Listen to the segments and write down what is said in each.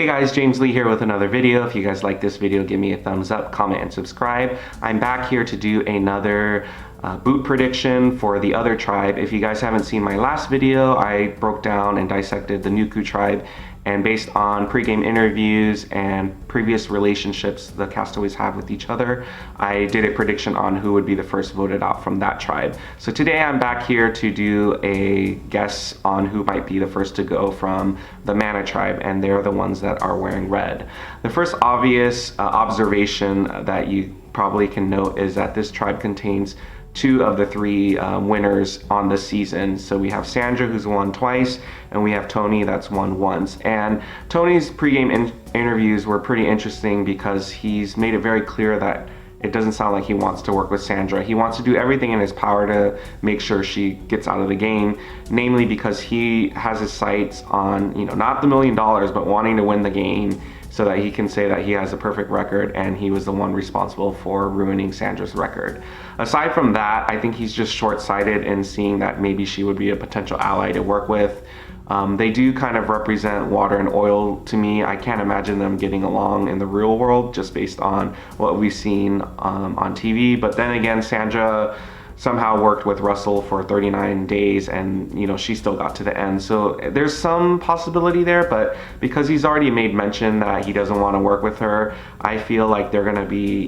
Hey guys, James Lee here with another video. If you guys like this video, give me a thumbs up, comment, and subscribe. I'm back here to do another boot prediction for the other tribe. If you guys haven't seen my last video, I broke down and dissected the Nuku tribe, and based on pre-game interviews and previous relationships the castaways have with each other, I did a prediction on who would be the first voted out from that tribe. So today I'm back here to do a guess on who might be the first to go from the Mana tribe, and they're the ones that are wearing red. The first obvious observation that you probably can note is that this tribe contains two of the three winners on this season. So we have Sandra, who's won twice, and we have Tony, that's won once. And Tony's pregame interviews were pretty interesting because he's made it very clear that it doesn't sound like he wants to work with Sandra. He wants to do everything in his power to make sure she gets out of the game, namely because he has his sights on, not the $1 million, but wanting to win the game, so that he can say that he has a perfect record and he was the one responsible for ruining Sandra's record. Aside from that, I think he's just short-sighted in seeing that maybe she would be a potential ally to work with. They do kind of represent water and oil to me. I can't imagine them getting along in the real world just based on what we've seen on TV. But then again, Sandra somehow worked with Russell for 39 days and she still got to the end. So there's some possibility there, but because he's already made mention that he doesn't want to work with her, I feel like they're gonna be,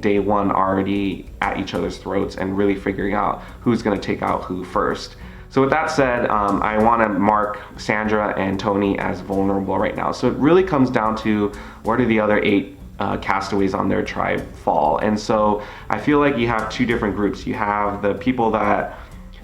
day one already at each other's throats and really figuring out who's gonna take out who first. So with that said, I want to mark Sandra and Tony as vulnerable right now. So it really comes down to where do the other 8 castaways on their tribe fall. And so I feel like you have two different groups. You have the people that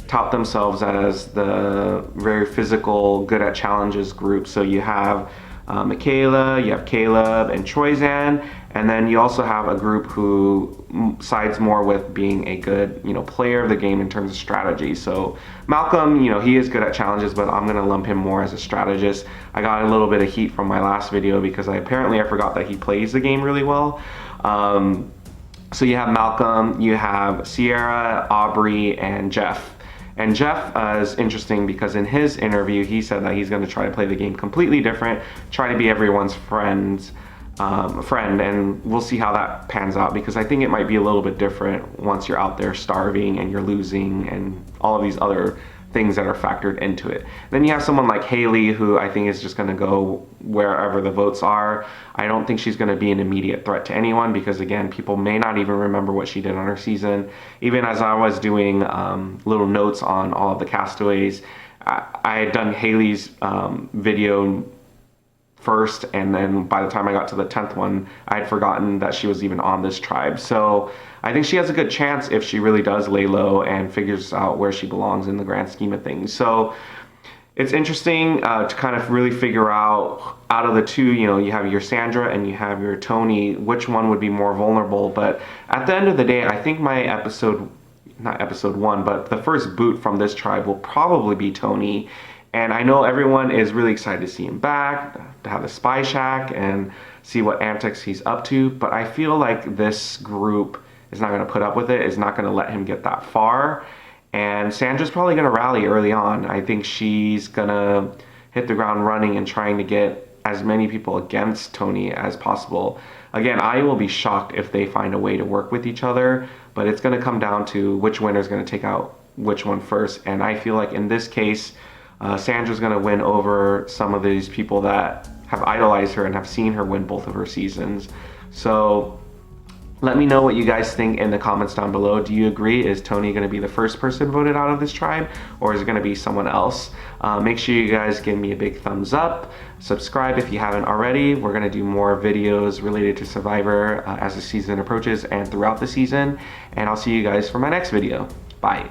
tout themselves as the very physical, good at challenges group. So you have Michaela, you have Caleb and Troyzan, and then you also have a group who sides more with being a good, player of the game in terms of strategy. So Malcolm, he is good at challenges, but I'm gonna lump him more as a strategist. I got a little bit of heat from my last video because I forgot that he plays the game really well. So you have Malcolm, you have Ciera, Aubry, and Jeff. And Jeff is interesting because in his interview, he said that he's going to try to play the game completely different, try to be everyone's friend, and we'll see how that pans out, because I think it might be a little bit different once you're out there starving and you're losing and all of these other things that are factored into it. Then you have someone like Hali, who I think is just going to go wherever the votes are. I don't think she's going to be an immediate threat to anyone because, again, people may not even remember what she did on her season. Even as I was doing little notes on all of the castaways, I had done Hali's video first, and then by the time I got to the 10th one, I had forgotten that she was even on this tribe. So I think she has a good chance if she really does lay low and figures out where she belongs in the grand scheme of things. So it's interesting to kind of really figure out of the two, you have your Sandra and you have your Tony, which one would be more vulnerable. But at the end of the day, I think my not episode 1, but the first boot from this tribe will probably be Tony. And I know everyone is really excited to see him back, to have the spy shack and see what antics he's up to. But I feel like this group is not going to put up with it, is not going to let him get that far. And Sandra's probably going to rally early on. I think she's going to hit the ground running and trying to get as many people against Tony as possible. Again, I will be shocked if they find a way to work with each other, but it's going to come down to which winner is going to take out which one first. And I feel like in this case, Sandra's going to win over some of these people that have idolized her and have seen her win both of her seasons. So let me know what you guys think in the comments down below. Do you agree? Is Tony going to be the first person voted out of this tribe, or is it going to be someone else? Make sure you guys give me a big thumbs up. Subscribe if you haven't already. We're going to do more videos related to Survivor as the season approaches and throughout the season. And I'll see you guys for my next video. Bye.